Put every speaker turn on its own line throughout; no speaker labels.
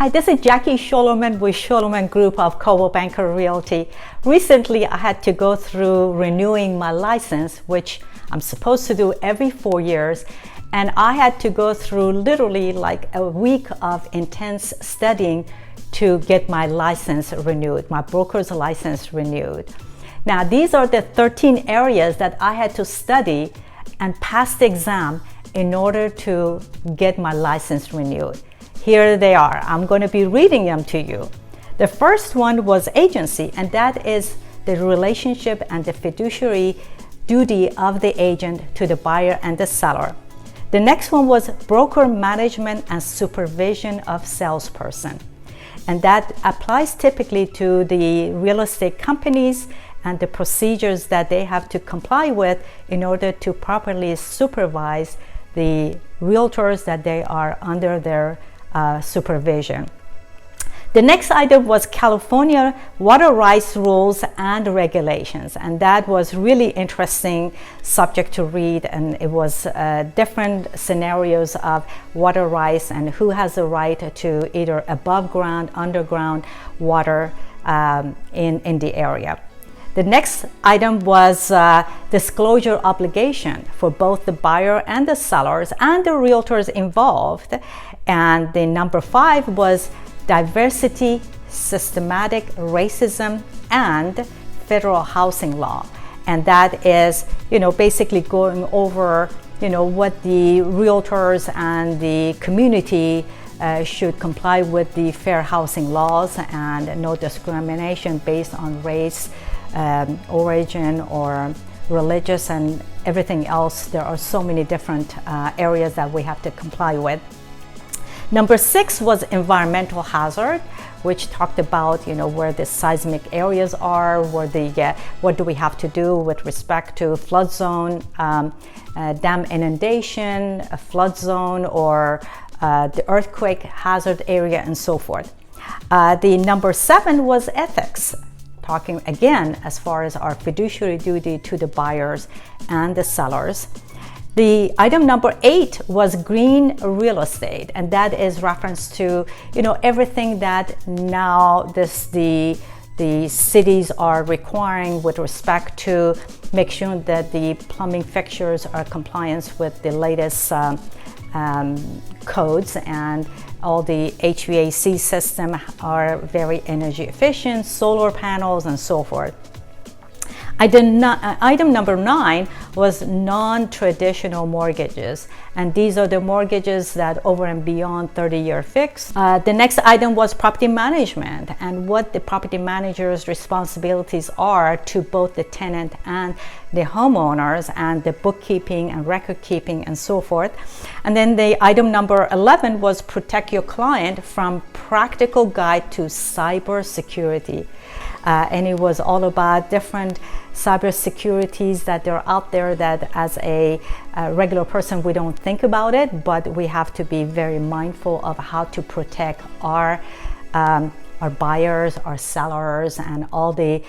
Hi, this is Jackie Schoelerman with Schoelerman Group of Coldwell Banker Realty. Recently, I had to go through renewing my license, which I'm supposed to do every 4 years. And I had to go through literally like a week of intense studying to get my license renewed, my broker's license renewed. Now, these are the 13 areas that I had to study and pass the exam in order to get my license renewed. Here they are. I'm going to be reading them to you. The first one was agency, and that is the relationship and the fiduciary duty of the agent to the buyer and the seller. The next one was broker management and supervision of salesperson. And that applies typically to the real estate companies and the procedures that they have to comply with in order to properly supervise the realtors that they are under their supervision. The next item was California water rights rules and regulations, and that was really interesting subject to read, and it was different scenarios of water rights and who has the right to either above ground, underground water in the area. The next item was disclosure obligation for both the buyer and the sellers and the realtors involved. And the number 5 was diversity, systematic racism, and federal housing law. And that is, basically going over, what the realtors and the community should comply with the fair housing laws and no discrimination based on race, origin, or religious, and everything else. There are so many different areas that we have to comply with. Number 6 was environmental hazard, which talked about where the seismic areas are, where what do we have to do with respect to flood zone, dam inundation, a flood zone, or the earthquake hazard area, and so forth. The number 7 was ethics, talking again as far as our fiduciary duty to the buyers and the sellers. The item number 8 was green real estate, and that is reference to everything that now the cities are requiring with respect to make sure that the plumbing fixtures are compliant with the latest codes, and all the HVAC system are very energy efficient, solar panels, and so forth. Item number 9 was non-traditional mortgages, and these are the mortgages that over and beyond 30-year fixed. The next item was property management, and what the property manager's responsibilities are to both the tenant and the homeowners, and the bookkeeping and record keeping and so forth. And then the item number 11 was protect your client from practical guide to cybersecurity. And it was all about different cybersecurities that are out there that as a regular person we don't think about it, but we have to be very mindful of how to protect our buyers, our sellers, and all the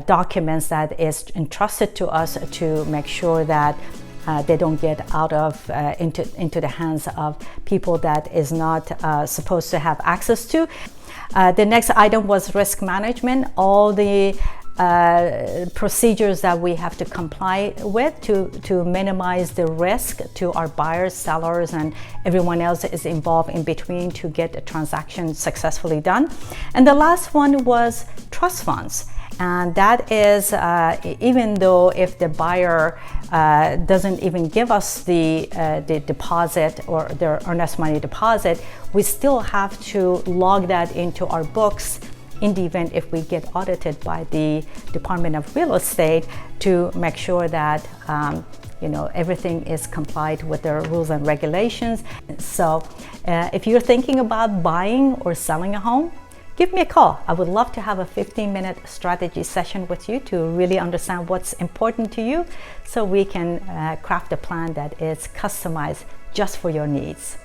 documents that is entrusted to us to make sure that they don't get out of into the hands of people that is not supposed to have access to. The next item was risk management, all the procedures that we have to comply with to minimize the risk to our buyers, sellers, and everyone else is involved in between to get a transaction successfully done. And the last one was trust funds. And that is, even though if the buyer doesn't even give us the deposit or their earnest money deposit, we still have to log that into our books in the event if we get audited by the Department of Real Estate to make sure that everything is complied with their rules and regulations. So if you're thinking about buying or selling a home, give me a call. I would love to have a 15-minute strategy session with you to really understand what's important to you so we can craft a plan that is customized just for your needs.